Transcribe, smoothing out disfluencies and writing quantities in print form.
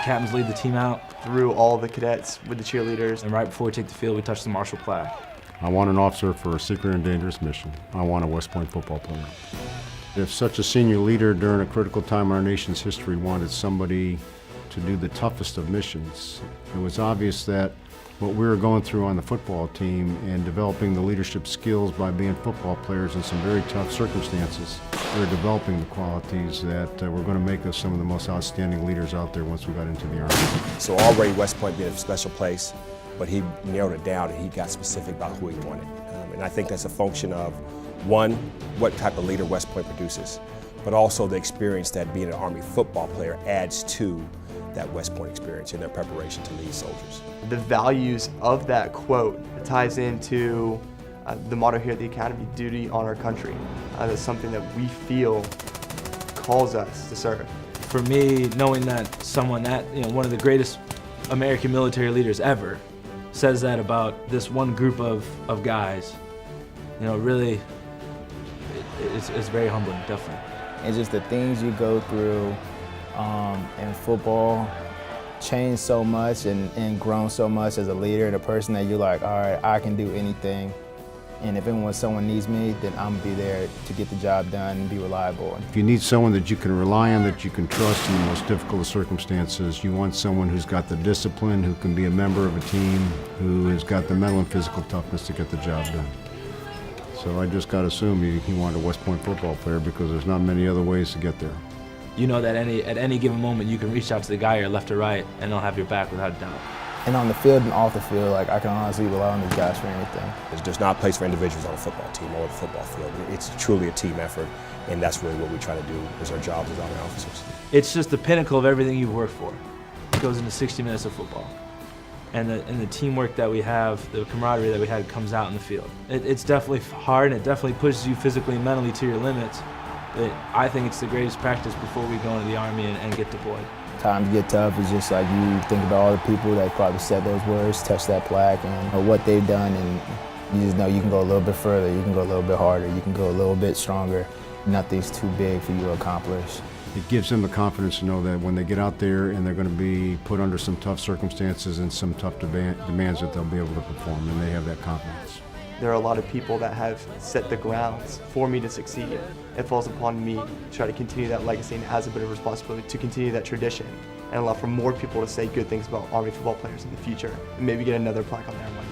captains lead the team out. Through all the cadets with the cheerleaders. And right before we take the field, we touch the martial plaque. I want an officer for a secret and dangerous mission. I want a West Point football player. If such a senior leader during a critical time in our nation's history wanted somebody to do the toughest of missions, it was obvious that what we were going through on the football team and developing the leadership skills by being football players in some very tough circumstances, we were developing the qualities that were going to make us some of the most outstanding leaders out there once we got into the Army. So already West Point being a special place, but he narrowed it down and he got specific about who he wanted. And I think that's a function of, one, what type of leader West Point produces, but also the experience that being an Army football player adds to that West Point experience in their preparation to lead soldiers. The values of that quote ties into the motto here at the Academy, duty, honor, country. That's something that we feel calls us to serve. For me, knowing that someone that, one of the greatest American military leaders ever says that about this one group of guys, really, it's very humbling, definitely. And just the things you go through in football changed so much and grown so much as a leader and a person that you're like, all right, I can do anything. And if someone needs me, then I'm gonna be there to get the job done and be reliable. If you need someone that you can rely on, that you can trust in the most difficult of circumstances, you want someone who's got the discipline, who can be a member of a team, who has got the mental and physical toughness to get the job done. So I just got to assume he wanted a West Point football player because there's not many other ways to get there. You know that at any given moment you can reach out to the guy or left or right and they'll have your back without a doubt. And on the field and off the field, I can honestly rely on these guys for anything. There's not a place for individuals on a football team or the football field. It's truly a team effort, and that's really what we try to do is our jobs as Army officers. It's just the pinnacle of everything you've worked for. It goes into 60 minutes of football. And the teamwork that we have, the camaraderie that we had comes out in the field. It's definitely hard and it definitely pushes you physically and mentally to your limits. But I think it's the greatest practice before we go into the Army and get deployed. Times get tough, it's just like you think about all the people that probably said those words, touched that plaque, and what they've done, and you just know you can go a little bit further, you can go a little bit harder, you can go a little bit stronger. Nothing's too big for you to accomplish. It gives them the confidence to know that when they get out there and they're going to be put under some tough circumstances and some tough demands that they'll be able to perform, and they have that confidence. There are a lot of people that have set the grounds for me to succeed. It falls upon me to try to continue that legacy and has a bit of responsibility to continue that tradition and allow for more people to say good things about Army football players in the future and maybe get another plaque on there one day.